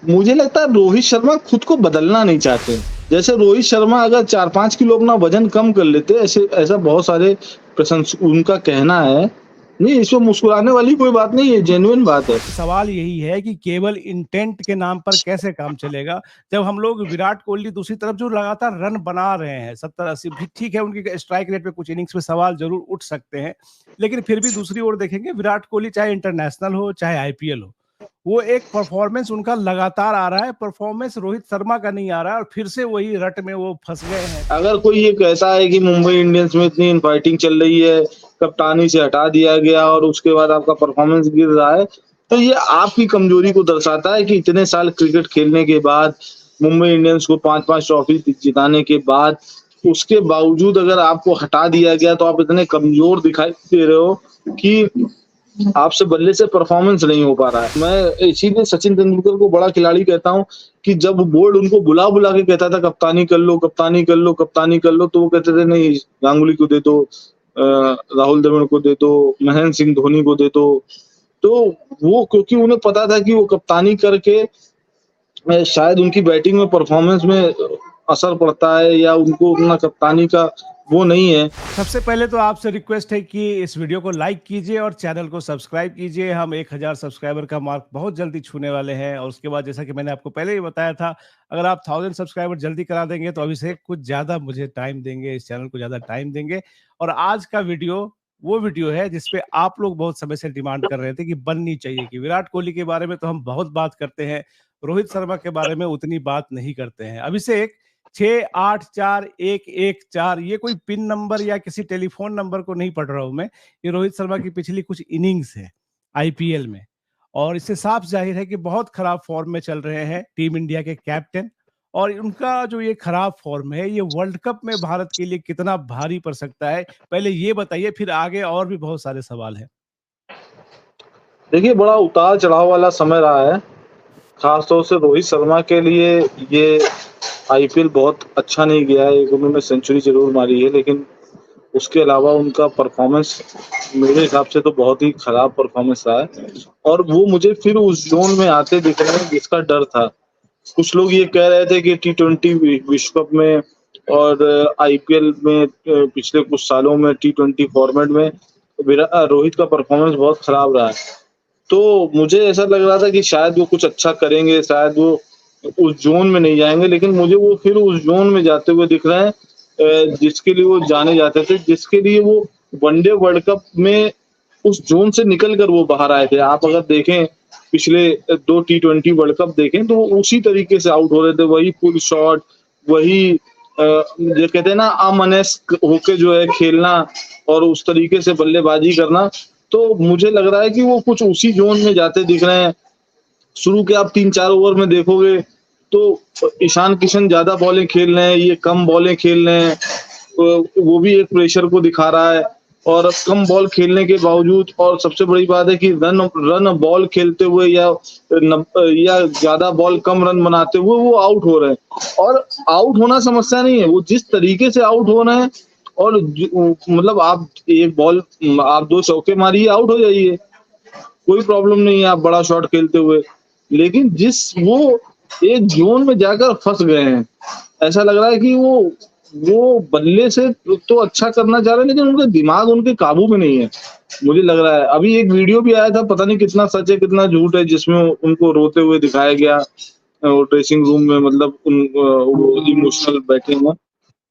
मुझे लगता है रोहित शर्मा खुद को बदलना नहीं चाहते। जैसे रोहित शर्मा अगर 4-5 किलो अपना वज़न कम कर लेते, ऐसे ऐसा बहुत सारे उनका कहना है। नहीं, इसमें मुस्कुराने वाली कोई बात नहीं है, जेन्युइन बात है। सवाल यही है कि केवल इंटेंट के नाम पर कैसे काम चलेगा, जब हम लोग विराट कोहली दूसरी तरफ जो लगातार रन बना रहे हैं 70-80 भी ठीक है, उनकी स्ट्राइक रेट पे कुछ इनिंग्स में सवाल जरूर उठ सकते हैं, लेकिन फिर भी दूसरी ओर देखेंगे विराट कोहली चाहे इंटरनेशनल हो चाहे आईपीएल हो, वो एक परफॉर्मेंस उनका लगातार आ रहा है, परफॉर्मेंस रोहित शर्मा का नहीं आ रहा है और फिर से वही रट में वो फंस गए हैं। अगर कोई ये कहता है कि मुंबई इंडियंस में इतनी इनफाइटिंग चल रही है, कप्तानी से हटा दिया गया और उसके बाद आपका परफॉर्मेंस गिर रहा है, तो ये आपकी कमजोरी को दर्शाता है कि इतने साल क्रिकेट खेलने के बाद, मुंबई इंडियंस को 5-5 ट्रॉफी जिताने के बाद, उसके बावजूद अगर आपको हटा दिया गया तो आप इतने कमजोर दिखाई दे रहे हो कि आपसे बल्ले से परफॉर्मेंस नहीं हो पा रहा है। मैं इसीलिए सचिन तेंदुलकर को बड़ा खिलाड़ी कहता हूँ कि जब बोर्ड उनको बुला-बुला के कहता था कप्तानी कर लो, कप्तानी कर लो, कप्तानी कर लो, तो वो कहते थे नहीं, गांगुली को दे दो, राहुल द्रविड़ को दे दो, महेंद्र सिंह धोनी को दे दो। तो वो क्योंकि उन्हें पता था कि वो कप्तानी करके शायद उनकी बैटिंग में परफॉर्मेंस में असर पड़ता है या उनको उतना कप्तानी का वो नहीं है। सबसे पहले तो आपसे रिक्वेस्ट है कि इस वीडियो को लाइक कीजिए और चैनल को सब्सक्राइब कीजिए। हम 1000 सब्सक्राइबर का मार्क बहुत जल्दी छूने वाले हैं और उसके बाद जैसा कि मैंने आपको पहले ही बताया था, अगर आप 1000 सब्सक्राइबर जल्दी करा देंगे तो अभिषेक कुछ ज़्यादा मुझे टाइम देंगे, इस चैनल को ज़्यादा टाइम देंगे। और आज का वीडियो वो वीडियो है जिसपे आप लोग बहुत समय से डिमांड कर रहे थे कि बननी चाहिए, कि विराट कोहली के बारे में तो हम बहुत बात करते हैं, रोहित शर्मा के बारे में उतनी बात नहीं करते हैं। अभिषेक, 6841114 ये कोई पिन नंबर या किसी टेलीफोन नंबर को नहीं पढ़ रहा हूं मैं, ये रोहित शर्मा की पिछली कुछ इनिंग्स है आईपीएल में, और इससे साफ जाहिर है कि बहुत खराब फॉर्म में चल रहे हैं टीम इंडिया के कैप्टन। और उनका जो ये खराब फॉर्म है ये वर्ल्ड कप में भारत के लिए कितना भारी पड़ सकता है, पहले ये बताइए, फिर आगे और भी बहुत सारे सवाल हैं। देखिए, बड़ा उतार-चढ़ाव वाला समय रहा है। खास तौर से रोहित शर्मा के लिए ये आईपीएल बहुत अच्छा नहीं गया है। एक उन्होंने सेंचुरी ज़रूर मारी है, लेकिन उसके अलावा उनका परफॉर्मेंस मेरे हिसाब से तो बहुत ही खराब परफॉर्मेंस रहा है और वो मुझे फिर उस ज़ोन में आते दिख रहे हैं जिसका डर था। कुछ लोग ये कह रहे थे कि टी20 विश्व कप में और आईपीएल में पिछले कुछ सालों में टी20 फॉर्मेट में रोहित का परफॉर्मेंस बहुत खराब रहा है। तो मुझे ऐसा लग रहा था कि शायद वो कुछ अच्छा करेंगे, शायद वो उस ज़ोन में नहीं जाएँगे, लेकिन मुझे वो फिर उस ज़ोन में जाते हुए दिख रहे हैं जिसके लिए वो जाने जाते थे, जिसके लिए वो वनडे वर्ल्ड कप में उस ज़ोन से निकल कर वो बाहर आए थे। आप अगर देखें पिछले 2 टी20 वर्ल्ड कप देखें तो वो उसी तरीके से आउट हो रहे थे, वही पुल शॉट, वही जो कहते हैं ना अमनस्क होके जो है खेलना और उस तरीके से बल्लेबाजी करना। तो मुझे लग रहा है कि वो कुछ उसी ज़ोन में जाते दिख रहे हैं। शुरू के आप 3-4 ओवर में देखोगे तो ईशान किशन ज़्यादा बॉलें खेल रहे हैं, ये कम बॉलें खेल रहे हैं। वो भी एक प्रेशर को दिखा रहा है और कम बॉल खेलने के बावजूद और सबसे बड़ी बात है कि रन बॉल खेलते हुए या ज़्यादा बॉल कम रन बनाते हुए वो आउट हो रहे हैं। और आउट होना समस्या नहीं है, वो जिस तरीके से आउट हो रहे हैं और मतलब आप एक बॉल आप 2 चौके मारिए, आउट हो जाइए। कोई प्रॉब्लम नहीं है आप बड़ा शॉट खेलते हुए, लेकिन वो एक ज़ोन में जाकर फँस गए हैं। ऐसा लग रहा है कि वो बल्ले से तो अच्छा करना चाह रहे हैं, लेकिन उनका दिमाग उनके काबू में नहीं है, मुझे लग रहा है। अभी एक वीडियो भी आया था, पता नहीं कितना सच है, कितना झूठ है, जिसमें उनको रोते हुए दिखाया गया ड्रेसिंग रूम में, मतलब वो इमोशनल बैठे हुए।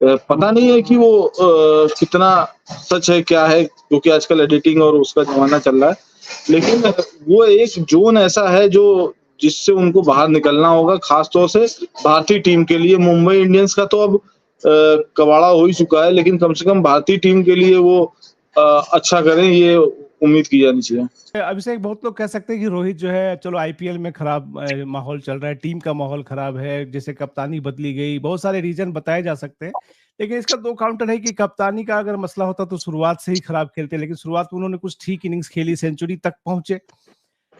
पता नहीं है कि वो कितना सच है, क्या है, क्योंकि आजकल एडिटिंग और उसका ज़माना चल रहा है। लेकिन वो एक ज़ोन ऐसा है जो जिससे उनको बाहर निकलना होगा, खास तौर से भारतीय टीम के लिए। मुंबई इंडियंस का तो अब कबाड़ा हो ही चुका है, लेकिन कम से कम भारतीय टीम के लिए वो अच्छा करें, ये उम्मीद की जानी चाहिए। अभिषेक, बहुत लोग कह सकते हैं कि रोहित जो है, चलो आईपीएल में खराब माहौल चल रहा है, टीम का माहौल खराब है, जैसे कप्तानी बदली गई, बहुत सारे रीजन बताए जा सकते हैं, लेकिन इसका दो काउंटर है कि कप्तानी का अगर मसला होता तो शुरुआत से ही खराब खेलते, लेकिन शुरुआत में उन्होंने कुछ ठीक इनिंग्स खेली, सेंचुरी तक पहुंचे।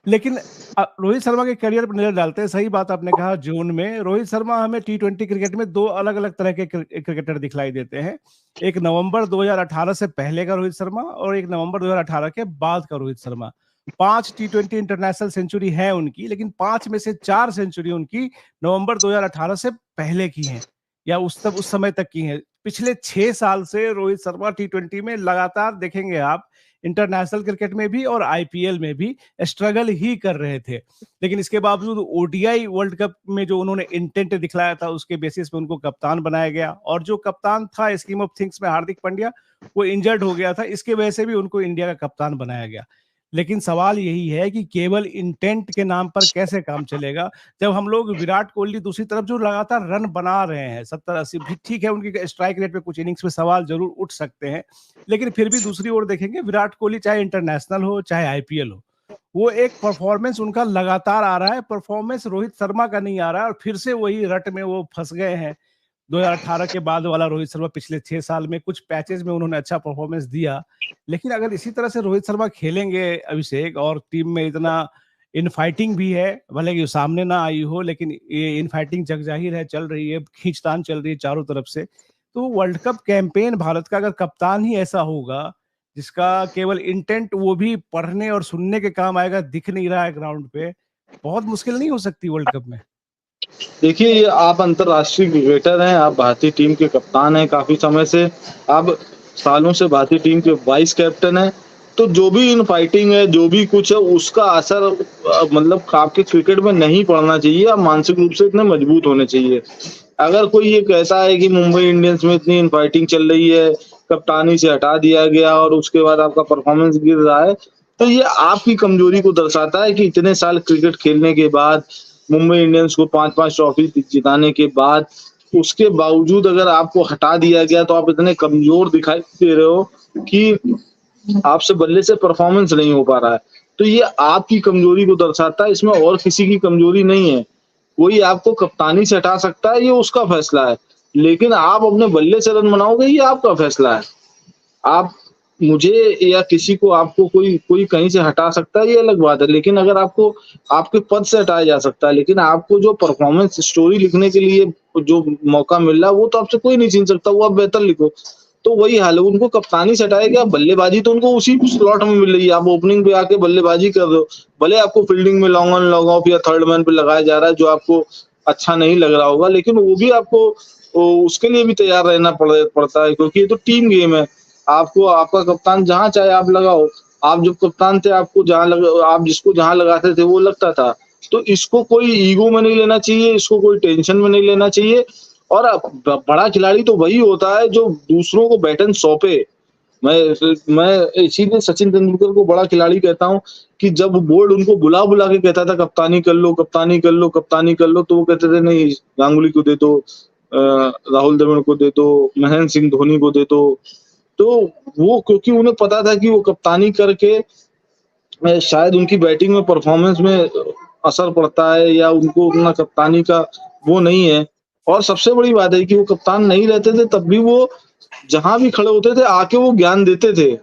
लेकिन रोहित शर्मा के करियर पर नजर डालते हैं, सही बात आपने कहा, जून में रोहित शर्मा हमें टी20 क्रिकेट में दो अलग अलग तरह के क्रिकेटर दिखलाई देते हैं। एक नवंबर 2018 से पहले का रोहित शर्मा और एक नवंबर 2018 के बाद का Rohit Sharma. 5 T20 international century है उनकी, लेकिन 5 में से 4 सेंचुरी उनकी नवंबर 2018 से पहले की हैं या उस समय तक की हैं। पिछले 6 साल से रोहित शर्मा T20 में लगातार देखेंगे आप, इंटरनेशनल क्रिकेट में भी और आईपीएल में भी स्ट्रगल ही कर रहे थे। लेकिन इसके बावजूद ओडीआई वर्ल्ड कप में जो उन्होंने इंटेंट दिखलाया था, उसके बेसिस पे उनको कप्तान बनाया गया, और जो कप्तान था स्कीम ऑफ थिंग्स में हार्दिक पांड्या, वो इंजर्ड हो गया था, इसके वजह से भी उनको इंडिया का कप्तान बनाया गया। लेकिन सवाल यही है कि केवल इंटेंट के नाम पर कैसे काम चलेगा, जब हम लोग विराट कोहली दूसरी तरफ जो लगातार रन बना रहे हैं 70-80, भी ठीक है, उनकी स्ट्राइक रेट पे कुछ इनिंग्स में सवाल जरूर उठ सकते हैं, लेकिन फिर भी दूसरी ओर देखेंगे विराट कोहली चाहे इंटरनेशनल हो चाहे आईपीएल हो, वो एक परफॉर्मेंस उनका लगातार आ रहा है, परफॉर्मेंस रोहित शर्मा का नहीं आ रहा है, और फिर से वही रट में वो फंस गए हैं। 2018 के बाद वाला रोहित शर्मा, पिछले 6 साल में कुछ पैचेज में उन्होंने अच्छा परफॉर्मेंस दिया, लेकिन अगर इसी तरह से रोहित शर्मा खेलेंगे अभिषेक, और टीम में इतना इनफाइटिंग भी है, भले कि सामने ना आई हो, लेकिन ये इनफाइटिंग जग जाहिर है चल रही है, खींचतान चल रही है चारों तरफ से, तो वर्ल्ड कप कैंपेन भारत का अगर कप्तान ही ऐसा होगा जिसका केवल इंटेंट वो भी पढ़ने और सुनने के काम आएगा, दिख नहीं रहा है ग्राउंड पे, बहुत मुश्किल नहीं हो सकती वर्ल्ड कप में? देखिए, ये आप अंतर्राष्ट्रीय क्रिकेटर हैं, आप भारतीय टीम के कप्तान हैं काफ़ी समय से, आप सालों से भारतीय टीम के वाइस कैप्टन हैं, तो जो भी इन फाइटिंग है, जो भी कुछ है, उसका असर मतलब आपके क्रिकेट में नहीं पड़ना चाहिए। आप मानसिक रूप से इतने मजबूत होने चाहिए। अगर कोई ये कहता है कि मुंबई इंडियंस में इतनी इन फाइटिंग चल रही है, कप्तानी से हटा दिया गया और उसके बाद आपका परफॉर्मेंस गिर रहा है, तो ये आपकी कमजोरी को दर्शाता है कि इतने साल क्रिकेट खेलने के बाद, मुंबई इंडियंस को 5-5 ट्रॉफी जिताने के बाद, उसके बावजूद अगर आपको हटा दिया गया, तो आप इतने कमजोर दिखाई दे रहे हो कि आपसे बल्ले से परफॉर्मेंस नहीं हो पा रहा है। तो ये आपकी कमजोरी को दर्शाता है, इसमें और किसी की कमजोरी नहीं है। कोई आपको कप्तानी से हटा सकता है, ये उसका फैसला है, लेकिन आप अपने बल्ले से रन बनाओगे, ये आपका फैसला है। आप मुझे या किसी को, आपको कोई कहीं से हटा सकता है, ये अलग बात है, लेकिन अगर आपको आपके पद से हटाया जा सकता है, लेकिन आपको जो परफॉर्मेंस स्टोरी लिखने के लिए जो मौका मिल रहा है, वो तो आपसे कोई नहीं छीन सकता, वो आप बेहतर लिखो। तो वही हाल है, उनको कप्तानी से हटाया गया, बल्लेबाजी तो उनको उसी स्लॉट में मिल रही है। आप ओपनिंग पे आके बल्लेबाजी कर रहे हो, भले आपको फील्डिंग में लॉन्ग ऑन लॉन्ग ऑफ या थर्ड मैन पे लगाया जा रहा है, जो आपको अच्छा नहीं लग रहा होगा, लेकिन वो भी आपको उसके लिए भी तैयार रहना पड़ता है, क्योंकि ये तो टीम गेम है। आपको आपका कप्तान जहां चाहे आप लगाओ। आप जब कप्तान थे, आपको आप जिसको जहां लगाते थे वो लगता था। तो इसको कोई ईगो में नहीं लेना चाहिए, इसको कोई टेंशन में नहीं लेना चाहिए। और बड़ा खिलाड़ी तो वही होता है जो दूसरों को बैटन सौंपे। मैं इसीलिए सचिन तेंदुलकर को बड़ा खिलाड़ी कहता हूँ कि जब बोर्ड उनको बुला बुला के कहता था कप्तानी कर लो, कप्तानी कर लो, कप्तानी कर लो, तो वो कहते थे नहीं, गांगुली को दे दो, राहुल द्रविड़ को दे दो, महेंद्र सिंह धोनी को दे दो। तो वो, क्योंकि उन्हें पता था कि वो कप्तानी करके शायद उनकी बैटिंग में परफॉर्मेंस में असर पड़ता है, या उनको उतना कप्तानी का वो नहीं है। और सबसे बड़ी बात है कि वो कप्तान नहीं रहते थे, तब भी वो जहां भी खड़े होते थे आके वो ज्ञान देते थे।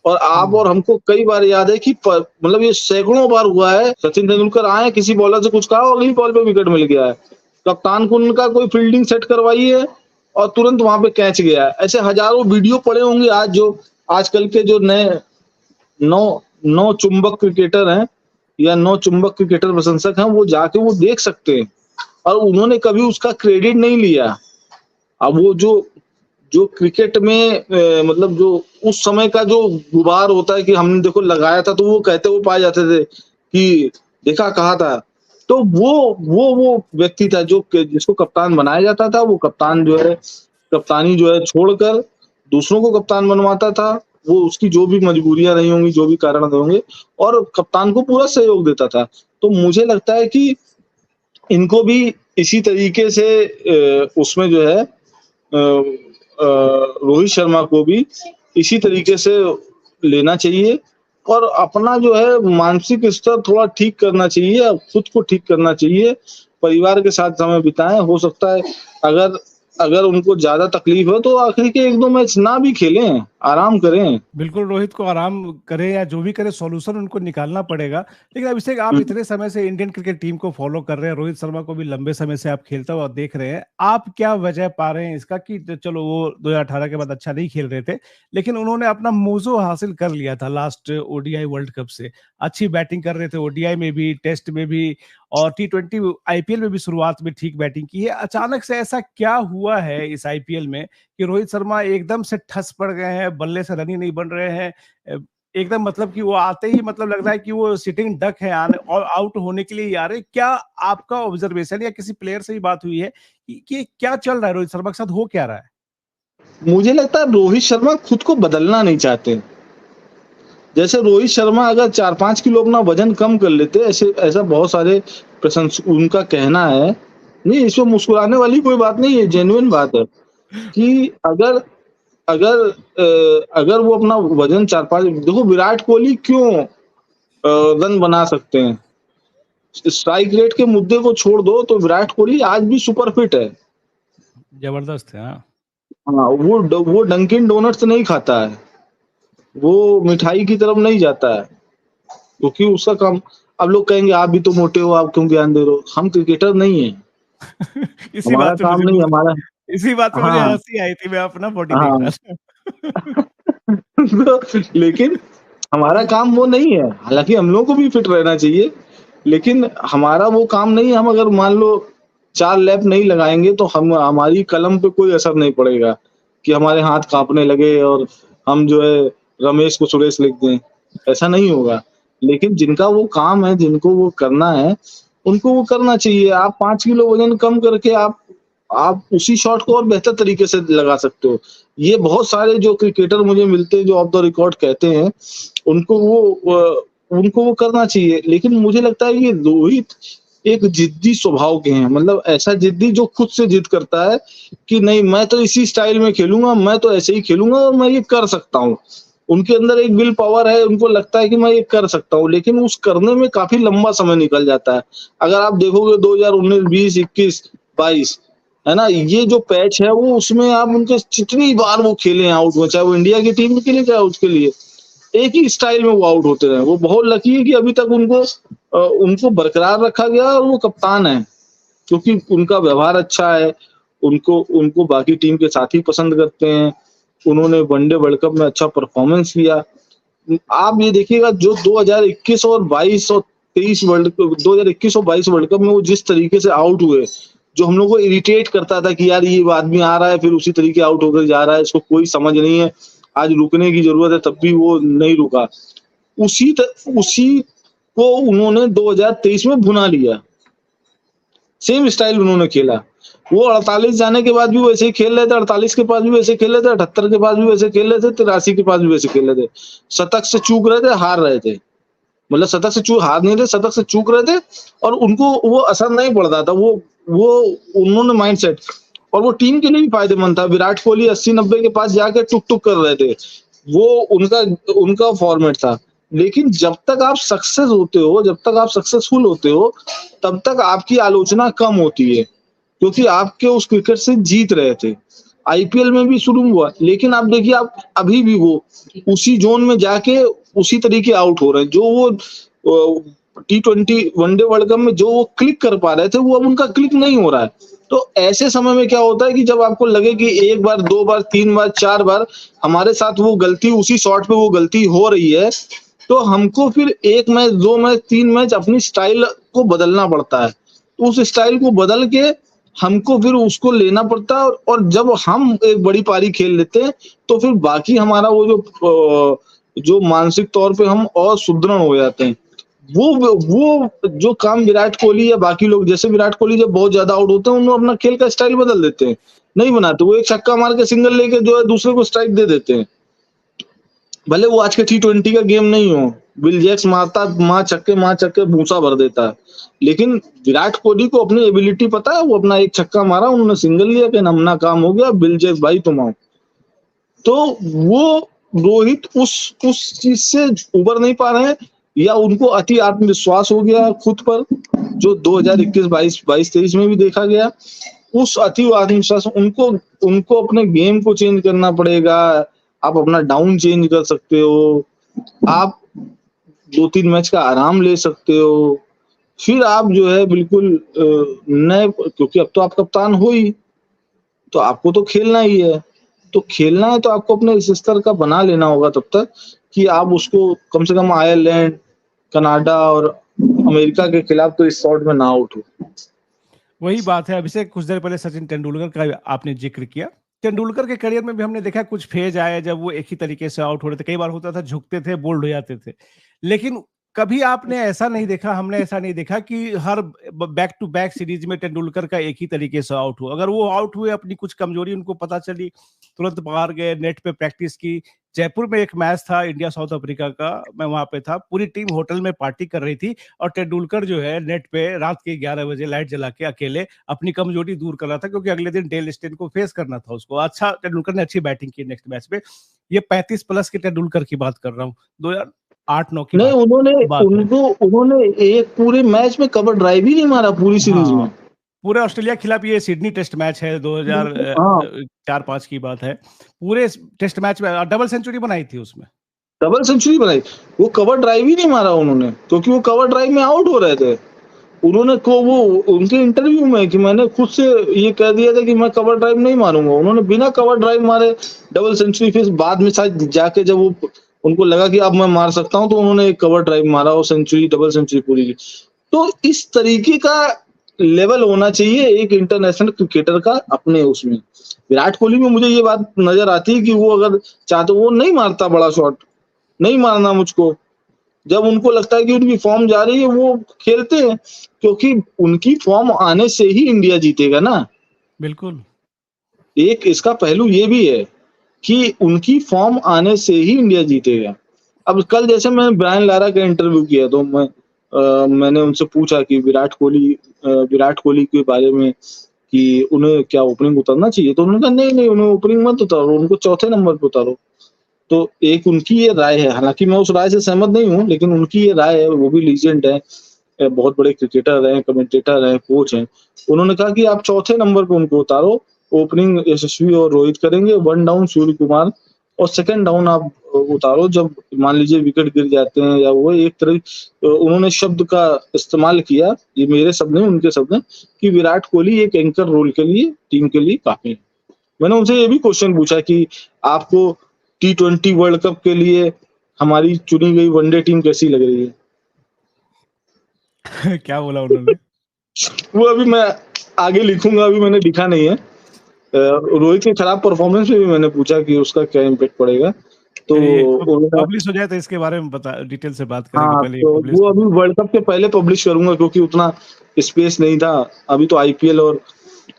और आप और हमको कई बार याद है कि मतलब ये सैकड़ों बार हुआ है, सचिन तेंदुलकर आए, किसी बॉलर से कुछ कहा और अगली बॉल पे विकेट मिल गया है, कप्तान को उनका कोई फील्डिंग सेट करवाई है और तुरंत वहां पे कैच गया है। ऐसे हजारों वीडियो पड़े होंगे आज, जो आजकल के जो नए नौ चुंबक क्रिकेटर हैं या 9 चुंबक क्रिकेटर प्रशंसक हैं, वो जाके वो देख सकते हैं, और उन्होंने कभी उसका क्रेडिट नहीं लिया। अब वो जो क्रिकेट में मतलब जो उस समय का जो गुबार होता है कि हमने देखो लगाया था, तो वो कहते हुए पाए जाते थे कि देखा कहा था। तो वो व्यक्ति था जो जिसको कप्तान बनाया जाता था, वो कप्तान जो है कप्तानी जो है छोड़कर दूसरों को कप्तान बनवाता था। वो उसकी जो भी मजबूरियां रही होंगी, जो भी कारण रहे होंगे, और कप्तान को पूरा सहयोग देता था। तो मुझे लगता है कि इनको भी इसी तरीके से उसमें जो है रोहित शर्मा को भी इसी तरीके से लेना चाहिए, और अपना जो है मानसिक स्तर थोड़ा ठीक करना चाहिए, खुद को ठीक करना चाहिए, परिवार के साथ समय बिताएं। हो सकता है अगर अगर उनको ज्यादा तकलीफ है तो आखिरी के 1-2 मैच ना भी खेलें, आराम करें। बिल्कुल, रोहित को आराम करे या जो भी करे, सॉल्यूशन उनको निकालना पड़ेगा। लेकिन अभिषेक, आप इतने समय से इंडियन क्रिकेट टीम को फॉलो कर रहे हैं, रोहित शर्मा को भी लंबे समय से आप खेलता हुआ देख रहे हैं। आप क्या वजह पा रहे हैं इसका कि चलो वो 2018 के बाद अच्छा नहीं खेल रहे थे, लेकिन उन्होंने अपना मौजू हासिल कर लिया था लास्ट ओडीआई वर्ल्ड कप से। अच्छी बैटिंग कर रहे थे ओडीआई में भी, टेस्ट में भी, और टी20 आईपीएल में भी शुरुआत में ठीक बैटिंग की है। अचानक से ऐसा क्या हुआ है इस आईपीएल में कि रोहित शर्मा एकदम से ठस पड़ गए हैं, बल्ले से रन ही नहीं बन रहे हैं। एकदम मतलब कि वो आते ही मतलब लग रहा है कि वो सिटिंग डक है, आने और आउट होने के लिए ही आ रहे हैं। क्या आपका ऑब्जर्वेशन या किसी प्लेयर से ही बात हुई है कि क्या चल रहा है, रोहित शर्मा के साथ हो क्या रहा है? मुझे लगता है रोहित शर्मा खुद को बदलना नहीं चाहते। जैसे रोहित शर्मा अगर 4-5 किलो अपना वजन कम कर लेते, ऐसा बहुत सारे उनका कहना है, नहीं इसमें मुस्कुराने वाली कोई बात नहीं है, जेन्युइन बात है कि अगर अगर अगर वो अपना वजन 4-5, देखो विराट कोहली क्यों रन बना सकते हैं, स्ट्राइक रेट के मुद्दे को छोड़ दो तो विराट कोहली आज भी सुपर फिट है। जबरदस्त है। हाँ, वो डंकिन डोनट्स नहीं खाता है, वो मिठाई की तरफ नहीं जाता है, क्योंकि उसका काम। अब लोग कहेंगे आप भी तो मोटे हो, आप क्यों ज्ञान दे रहे हो? हम क्रिकेटर नहीं है, इसी हमारा बात पे काम मुझे नहीं है हमारा। इसी बात पे मुझे हाँ हंसी आई थी, मैं अपना बॉडी देख हाँ। रहा था। तो लेकिन हमारा काम वो नहीं है, हालांकि हम लोगों को भी फिट रहना चाहिए, लेकिन हमारा वो काम नहीं है। हम अगर मान लो 4 लैप नहीं लगाएंगे तो हमारी कलम पे कोई असर नहीं पड़ेगा कि हमारे हाथ कांपने लगे और हम जो है रमेश को सुरेश लिख दें, ऐसा नहीं होगा। लेकिन जिनका वो काम है, जिनको वो करना है, उनको वो करना चाहिए। आप 5 किलो वजन कम करके आप उसी शॉट को और बेहतर तरीके से लगा सकते हो। ये बहुत सारे जो क्रिकेटर मुझे मिलते हैं जो ऑफ द रिकॉर्ड कहते हैं, उनको वो करना चाहिए। लेकिन मुझे लगता है कि रोहित एक जिद्दी स्वभाव के हैं, मतलब ऐसा जिद्दी जो खुद से जिद करता है कि नहीं मैं तो इसी स्टाइल में खेलूंगा, मैं तो ऐसे ही खेलूंगा और मैं ये कर सकता हूँ। उनके अंदर एक विल पावर है, उनको लगता है कि मैं ये कर सकता हूँ, लेकिन उस करने में काफी लंबा समय निकल जाता है। अगर आप देखोगे 2019, 20, 21, 22, है ना, ये जो पैच है वो, उसमें आप उनके जितनी बार वो खेले आउट हुए, चाहे वो इंडिया की टीम के लिए चाहे उसके लिए, एक ही स्टाइल में वो आउट होते रहे। वो बहुत लकी है कि अभी तक उनको बरकरार रखा गया और वो कप्तान है, क्योंकि उनका व्यवहार अच्छा है, उनको उनको बाकी टीम के साथी पसंद करते हैं। उन्होंने वनडे वर्ल्ड कप में अच्छा परफॉर्मेंस किया। आप ये देखिएगा जो 2021 और 22 और 23 2021 और 22 वर्ल्ड कप में वो जिस तरीके से आउट हुए, जो हम लोग को इरिटेट करता था कि यार ये आदमी आ रहा है फिर उसी तरीके आउट होकर जा रहा है, इसको कोई समझ नहीं है, आज रुकने की जरूरत है, तब भी वो नहीं रुका। उसी को उन्होंने 2023 में भुना लिया, सेम स्टाइल उन्होंने खेला। वो 48 जाने के बाद भी वैसे ही खेल रहे थे, 48 के पास भी वैसे खेल रहे थे, 78 के पास भी वैसे खेल रहे थे, 83 के पास भी वैसे खेल रहे थे। शतक से चूक रहे थे, हार रहे थे, मतलब शतक से हार नहीं रहे, शतक से चूक रहे थे और उनको वो असर नहीं पड़ता था। वो उन्होंने माइंडसेट, और वो टीम के लिए भी फायदेमंद था। विराट कोहली 80-90 के पास जाके टुक टुक कर रहे थे, वो उनका फॉर्मेट था। लेकिन जब तक आप सक्सेस होते हो, जब तक आप सक्सेसफुल होते हो, तब तक आपकी आलोचना कम होती है, क्योंकि आपके उस क्रिकेट से जीत रहे थे। आईपीएल में भी शुरू हुआ, लेकिन आप देखिए, आप अभी भी वो उसी जोन में जाके उसी तरीके आउट हो रहे हैं। जो वो टी20 वनडे वर्ल्ड कप में जो वो क्लिक कर पा रहे थे, वो अब उनका क्लिक नहीं हो रहा है। तो ऐसे समय में क्या होता है कि जब आपको लगे कि 1 बार, 2 बार, 3 बार, 4 बार हमारे साथ वो गलती, उसी शॉट पे वो गलती हो रही है, तो हमको फिर 1 मैच, 2 मैच, 3 मैच अपनी स्टाइल को बदलना पड़ता है। उस स्टाइल को बदल के हमको फिर उसको लेना पड़ता है, और जब हम एक बड़ी पारी खेल लेते हैं तो फिर बाकी हमारा वो जो मानसिक तौर पे हम और सुदृढ़ हो जाते हैं। वो जो काम विराट कोहली या बाकी लोग, जैसे विराट कोहली जब बहुत ज्यादा आउट होते हैं, उन्होंने अपना खेल का स्टाइल बदल देते हैं, नहीं बनाते। वो एक छक्का मार के सिंगल लेके जो है दूसरे को स्ट्राइक दे देते हैं, भले वो आज के टी20 का गेम नहीं हो। विल जैक्स मारता, माँ चक्के भूसा भर देता है, लेकिन विराट कोहली को अपनी एबिलिटी पता है। वो अपना एक छक्का मारा, उन्होंने सिंगल लिया कि नमना काम हो गया, विल जैक्स भाई तुम आओ। तो वो रोहित उस चीज से उबर नहीं पा रहे हैं, या उनको अति आत्मविश्वास हो गया खुद पर, जो 2021, 22, 23 में भी देखा गया। उस अति आत्मविश्वास उनको उनको अपने गेम को चेंज करना पड़ेगा। आप अपना डाउन चेंज कर सकते हो, आप 2-3 मैच का आराम ले सकते हो, फिर आप जो है बिल्कुल नए, क्योंकि अब तो आप कप्तान हो ही, तो आपको तो खेलना ही है। तो खेलना है तो आपको अपने इस स्तर का बना लेना होगा तब तक कि आप उसको कम से कम आयरलैंड, कनाडा और अमेरिका के खिलाफ तो इस शॉट में ना आउट हो। वही बात है। अभिषेक, कुछ देर पहले सचिन तेंदुलकर का आपने जिक्र किया। तेंदुलकर के करियर में भी हमने देखा कुछ फेज आए जब वो एक ही तरीके से आउट हो रहे थे। कई बार होता था झुकते थे, बोल्ड हो जाते थे। लेकिन कभी आपने ऐसा नहीं देखा, हमने ऐसा नहीं देखा कि हर बैक टू बैक सीरीज में तेंदुलकर का एक ही तरीके से आउट हो। अगर वो आउट हुए, अपनी कुछ कमजोरी उनको पता चली, तुरंत बाहर गए, नेट पे प्रैक्टिस की। जयपुर में एक मैच था इंडिया साउथ अफ्रीका का, मैं वहां पे था, पूरी टीम होटल में पार्टी कर रही थी और तेंदुलकर जो है नेट पे रात के 11 बजे लाइट जला के अकेले अपनी कमजोरी दूर कर रहा था, क्योंकि अगले दिन डेल स्टेन को फेस करना था उसको। अच्छा, तेंदुलकर ने अच्छी बैटिंग की नेक्स्ट मैच में। ये 35 प्लस के तेंदुलकर की बात कर रहा हूँ, 2008-9 की नहीं, बात है। उन्होंने एक पूरे मैच में कवर ड्राइव ही नहीं मारा पूरी सीरीज हाँ, में। पूरे ऑस्ट्रेलिया के खिलाफ ये सिडनी टेस्ट मैच है, हाँ, 2004-5 की बात है। पूरे टेस्ट मैच में डबल सेंचुरी बनाई थी उसमें। डबल सेंचुरी बनाई। वो कवर ड्राइव ही नहीं मारा उन्होंने, क्योंकि वो कवर ड्राइव में आउट हो रहे थे। उन्होंने को वो उनके इंटरव्यू में कि मैंने खुद से ये कह दिया था कि मैं कवर ड्राइव नहीं मारूंगा, उन्होंने बिना कवर ड्राइव मारे डबल सेंचुरी, फिर बाद में शायद जाके जब वो उनको लगा कि अब मैं मार सकता हूं तो उन्होंने एक कवर ड्राइव मारा और सेंचुरी, डबल सेंचुरी पूरी की। तो इस तरीके का लेवल होना चाहिए एक इंटरनेशनल क्रिकेटर का अपने उसमें। विराट कोहली में मुझे ये बात नजर आती है कि वो अगर चाहते, वो नहीं मारता बड़ा शॉट, नहीं मारना मुझको। जब उनको लगता है कि उनकी फॉर्म जा रही है वो खेलते हैं, क्योंकि उनकी फॉर्म आने से ही इंडिया जीतेगा ना। बिल्कुल। एक इसका पहलू ये भी है कि उनकी फॉर्म आने से ही इंडिया जीतेगा। अब कल जैसे मैंने ब्रायन लारा का इंटरव्यू किया तो मैंने उनसे पूछा कि विराट कोहली के बारे में कि उन्हें क्या ओपनिंग उतरना चाहिए, तो उन्होंने कहा नहीं उन्हें ओपनिंग मत उतारो, उनको चौथे नंबर पे उतारो। तो एक उनकी ये राय है, हालांकि मैं उस राय से सहमत नहीं हूँ, लेकिन उनकी ये राय है, वो भी लीजेंड है, बहुत बड़े क्रिकेटर रहे, कमेंटेटर रहे, कोच हैं। उन्होंने कहा कि आप चौथे नंबर पे उनको उतारो, ओपनिंग यशस्वी और रोहित करेंगे, 1 डाउन सूर्य कुमार और 2nd डाउन आप उतारो जब मान लीजिए विकेट गिर जाते हैं, या वो एक तरह उन्होंने शब्द का इस्तेमाल किया, ये मेरे शब्द नहीं उनके शब्द हैं, कि विराट कोहली एक एंकर रोल के लिए टीम के लिए काफी है। मैंने उनसे ये भी क्वेश्चन पूछा कि आपको T20 वर्ल्ड कप के लिए हमारी चुनी गई वनडे टीम कैसी लग रही है? क्या बोला उन्होंने? वो अभी मैं आगे लिखूंगा, अभी मैंने लिखा नहीं है। रोहित के खराब परफॉर्मेंस पे भी मैंने पूछा कि उसका क्या इम्पैक्ट पड़ेगा, तो चलिए, उन्होंने, पब्लिश हो जाए तो इसके बारे में बता, डिटेल से बात करेंगे, हाँ, पहले ये तो पब्लिश वो हो अभी जाए। वर्ल्ड कप के पहले पब्लिश करूंगा, क्योंकि उतना स्पेस नहीं था। अभी तो आईपीएल और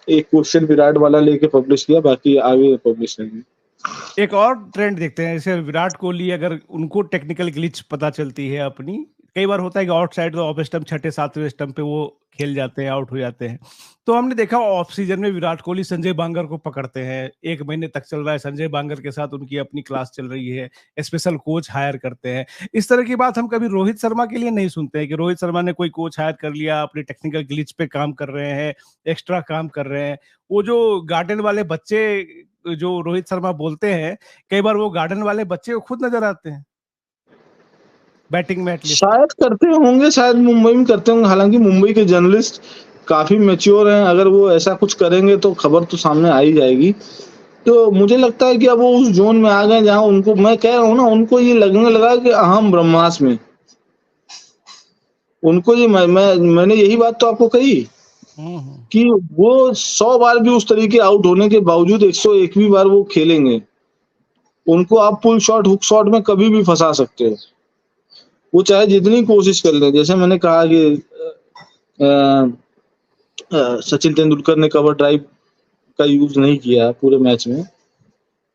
एक क्वेश्चन विराट वाला लेके पब्लिश किया, बाकी आगे पब्लिश नहीं। एक और ट्रेंड देखते हैं, जैसे विराट कोहली, अगर उनको टेक्निकल ग्लिच पता चलती है अपनी, कई बार होता है कि आउटसाइड ऑफ स्टंप, 6-7वें स्टंप पे वो खेल जाते हैं, आउट हो जाते हैं। तो हमने देखा ऑफ सीजन में विराट कोहली संजय बांगर को पकड़ते हैं, 1 महीने तक चल रहा है, संजय बांगर के साथ उनकी अपनी क्लास चल रही है, स्पेशल कोच हायर करते हैं। इस तरह की बात हम कभी रोहित शर्मा के लिए नहीं सुनते हैं कि रोहित शर्मा ने कोई कोच हायर कर लिया, अपने टेक्निकल ग्लिच पे काम कर रहे हैं, एक्स्ट्रा काम कर रहे हैं। वो जो गार्डन वाले बच्चे जो रोहित शर्मा बोलते हैं, कई बार वो गार्डन वाले बच्चे को खुद नजर आते हैं बैटिंग में एटलीस्ट। शायद करते होंगे, शायद मुंबई में करते होंगे, हालांकि मुंबई के जर्नलिस्ट काफी मैच्योर हैं, अगर वो ऐसा कुछ करेंगे तो खबर तो सामने आ ही जाएगी। तो मुझे लगता है कि अब वो उस जोन में आ गए जहां उनको, मैं कह रहा हूँ ना, उनको ये लगने लगा कि अहम ब्रह्मास्त्र में उनको ये मैंने यही बात तो आपको कही कि वो 100 बार भी उस तरीके आउट होने के बावजूद 101वीं बार वो खेलेंगे। उनको आप पुल शॉट, हुक शॉट में कभी भी फंसा सकते हो, वो चाहे जितनी कोशिश कर ले। जैसे मैंने कहा कि सचिन तेंदुलकर ने कवर ड्राइव का यूज नहीं किया पूरे मैच में,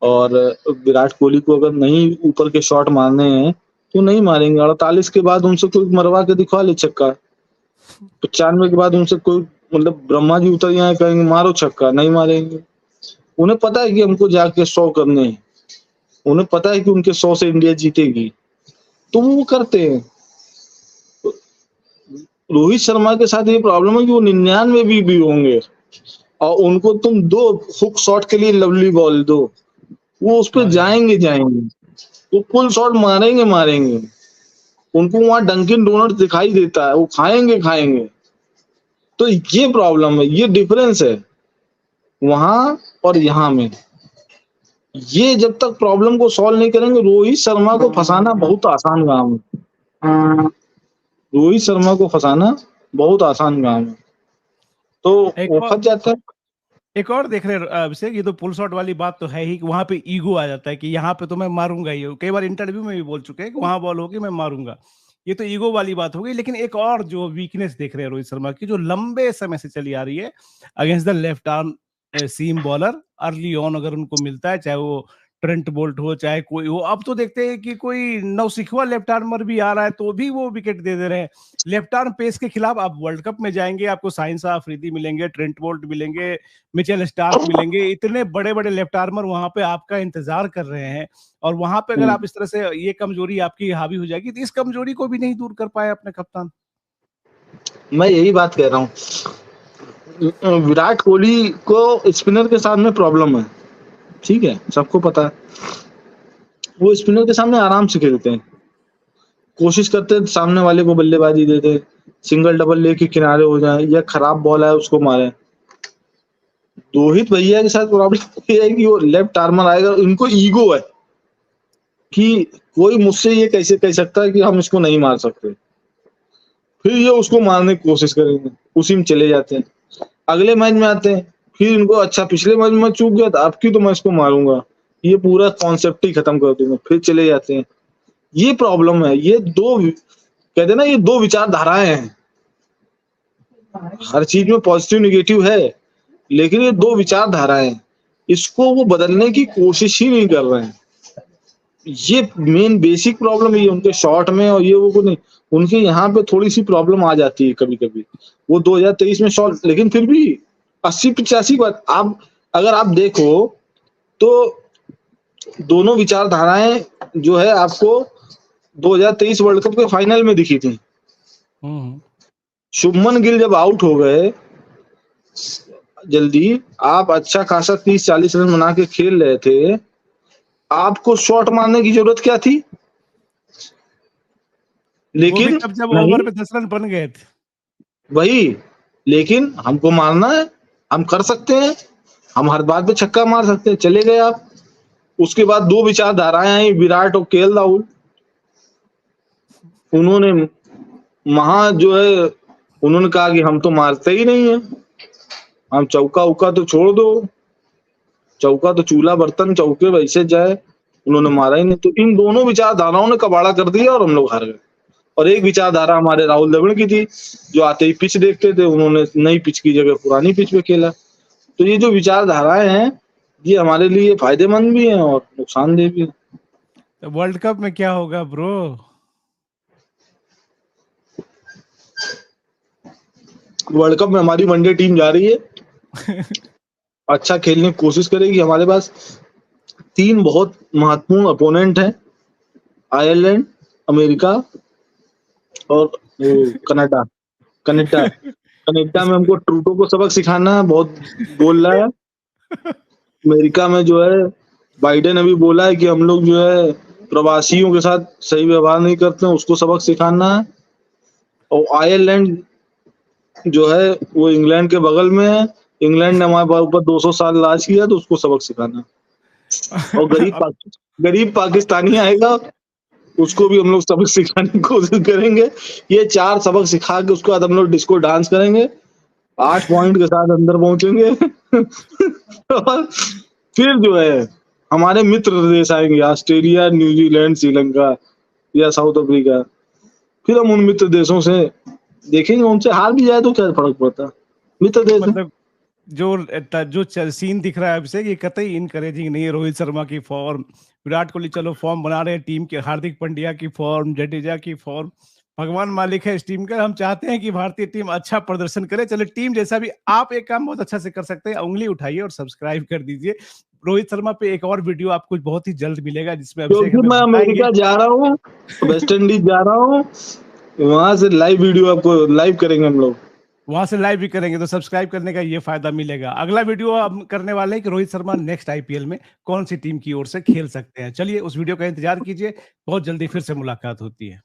और विराट कोहली को अगर नहीं ऊपर के शॉट मारने हैं तो नहीं मारेंगे। 48 के बाद उनसे कोई मरवा के दिखा ले छक्का, 95 के बाद उनसे कोई, मतलब ब्रह्मा जी उतर जाए कहेंगे मारो छक्का, नहीं मारेंगे। उन्हें पता है कि हमको जाके 100 करने हैं, उन्हें पता है कि उनके 100 से इंडिया जीतेगी, तो वो करते हैं। रोहित शर्मा के साथ ये प्रॉब्लम है कि वो 99 भी होंगे, और उनको तुम दो हुक शॉट के लिए लवली बॉल दो, वो उस पर जाएंगे, वो फुल शॉट मारेंगे। उनको वहां डंकिन डोनट दिखाई देता है, वो खाएंगे। तो ये प्रॉब्लम है, ये डिफरेंस है वहां और यहाँ में। ये जब तक प्रॉब्लम को सॉल्व नहीं करेंगे, रोहित शर्मा को फंसाना बहुत आसान काम है। रोहित शर्मा को फंसाना बहुत आसान काम है, तो वो फंस जाता है। एक और देख रहे अभिषेक, ये तो पुल शॉट वाली बात तो है ही कि वहां पे ईगो आ जाता है कि यहाँ पे तो मैं मारूंगा ही। कई बार इंटरव्यू में भी बोल चुके हैं कि वहां बॉल होगी मैं मारूंगा, ये तो ईगो वाली बात हो गई। लेकिन एक और जो वीकनेस देख रहे हैं रोहित शर्मा की, जो लंबे समय से चली आ रही है against the left arm seam bowler, early on अगर उनको मिलता है, चाहे वो ट्रेंट बोल्ट हो चाहे कोई हो। अब तो देखते हैं कि कोई नौसिखवा लेफ्ट आर्मर भी आ रहा है तो भी वो विकेट दे दे रहे हैं लेफ्ट आर्म पेस के खिलाफ। आप वर्ल्ड कप में जाएंगे, आपको साइंस अफरीदी मिलेंगे, ट्रेंट बोल्ट मिलेंगे, मिचेल स्टार्क मिलेंगे, इतने बड़े बड़े लेफ्ट आर्मर वहां पे आपका इंतजार कर रहे हैं। और वहां पे अगर आप इस तरह से ये कमजोरी आपकी हावी हो जाएगी तो इस कमजोरी को भी नहीं दूर कर पाए अपने कप्तान। मैं यही बात कह रहा हूँ, विराट कोहली को स्पिनर के साथ में प्रॉब्लम है, ठीक है, सबको पता है। वो स्पिनर के सामने आराम से खेलते हैं, कोशिश करते हैं सामने वाले को बल्लेबाजी देते, सिंगल डबल लेके किनारे हो जाए या खराब बॉल है उसको मारे। रोहित भैया के साथ प्रॉब्लम ये है कि वो लेफ्ट आर्मर आएगा, इनको ईगो है कि कोई मुझसे ये कैसे कह सकता है कि हम इसको नहीं मार सकते, फिर ये उसको मारने की कोशिश करेंगे, उसी में चले जाते हैं। अगले मैच में आते हैं, फिर इनको अच्छा पिछले मैच में चूक गया था, अब की तो मैं इसको मारूंगा, ये पूरा कॉन्सेप्ट ही खत्म कर दूंगा, फिर चले जाते हैं। ये प्रॉब्लम है। ये दो कहते ना, ये दो विचारधाराएं हैं। हर चीज में पॉजिटिव निगेटिव है, लेकिन ये दो विचारधाराएं, इसको वो बदलने की कोशिश ही नहीं कर रहे हैं। ये मेन बेसिक प्रॉब्लम है उनके शॉट में, और ये वो नहीं, उनके यहाँ पे थोड़ी सी प्रॉब्लम आ जाती है कभी कभी। वो 2023 में शॉट, लेकिन फिर भी 80-85 बात आप अगर आप देखो तो दोनों विचारधाराएं जो है आपको 2023 वर्ल्ड कप के फाइनल में दिखी थी। शुभमन गिल जब आउट हो गए जल्दी, आप अच्छा खासा 30-40 रन बना के खेल रहे थे, आपको शॉट मारने की जरूरत क्या थी? लेकिन जब ओवर पे 10 रन बन गए थे वही, लेकिन हमको मारना है, हम कर सकते हैं, हम हर बात पे छक्का मार सकते हैं, चले गए आप। उसके बाद दो विचारधाराएं आई, विराट और केएल राहुल। उन्होंने जो है उन्होंने कहा कि हम तो मारते ही नहीं है, हम चौका उका तो छोड़ दो, चौका तो चूल्हा बर्तन चौके वैसे जाए, उन्होंने मारा ही नहीं। तो इन दोनों विचारधाराओं ने कबाड़ा कर दिया और हम लोग हार गए। और एक विचारधारा हमारे राहुल द्रविड़ की थी, जो आते ही पिच देखते थे, उन्होंने नई पिच की जगह पुरानी पिच पे खेला। तो ये जो विचारधाराएं हैं, ये हमारे लिए फायदेमंद भी हैं और नुकसानदेह भी है। वर्ल्ड कप में क्या होगा ब्रो? वर्ल्ड कप में हमारी वनडे टीम जा रही है अच्छा खेलने की कोशिश करेगी। हमारे पास 3 बहुत महत्वपूर्ण अपोनेंट हैं, आयरलैंड, अमेरिका और कनाडा। कनाडा में हमको ट्रूटो को सबक सिखाना है, बहुत बोल रहा है। अमेरिका में जो है बाइडेन अभी बोला है कि हम लोग जो है प्रवासियों के साथ सही व्यवहार नहीं करते हैं, उसको सबक सिखाना है। और आयरलैंड जो है वो इंग्लैंड के बगल में है, इंग्लैंड ने हमारे ऊपर 200 साल राज किया, तो उसको सबक सिखाना। और गरीब पाकिस्तानी आएगा, उसको भी हम लोग सबक सिखाने की कोशिश करेंगे। ये 4 सबक सिखा के उसके बाद हम लोग डिस्को डांस करेंगे, 8 पॉइंट के साथ अंदर पहुंचेंगे और फिर जो है हमारे मित्र देश आएंगे, ऑस्ट्रेलिया, न्यूजीलैंड, श्रीलंका या साउथ अफ्रीका। फिर हम उन मित्र देशों से देखेंगे, उनसे हार भी जाए तो क्या फर्क पड़ता, मित्र देश। मतलब जो सीन दिख रहा है अभिषेक, ये कतई इनकरेजिंग नहीं है। रोहित शर्मा की फॉर्म, विराट कोहली चलो फॉर्म बना रहे हैं, टीम के हार्दिक पांड्या की फॉर्म, जडेजा की फॉर्म, भगवान मालिक है इस टीम का। हम चाहते हैं कि भारतीय टीम अच्छा प्रदर्शन करे। चलो टीम जैसा भी, आप एक काम बहुत अच्छा से कर सकते हैं, उंगली उठाइए और सब्सक्राइब कर दीजिए। रोहित शर्मा पे एक और वीडियो आपको बहुत ही जल्द मिलेगा, जिसमें मैं अमेरिका जा रहा हूँ, वेस्ट इंडीज जा रहा हूँ, वहां से लाइव वीडियो आपको लाइव करेंगे हम लोग। वहां से लाइव भी करेंगे तो सब्सक्राइब करने का ये फायदा मिलेगा। अगला वीडियो हम करने वाले हैं कि रोहित शर्मा नेक्स्ट आईपीएल में कौन सी टीम की ओर से खेल सकते हैं। चलिए उस वीडियो का इंतजार कीजिए, बहुत जल्दी फिर से मुलाकात होती है।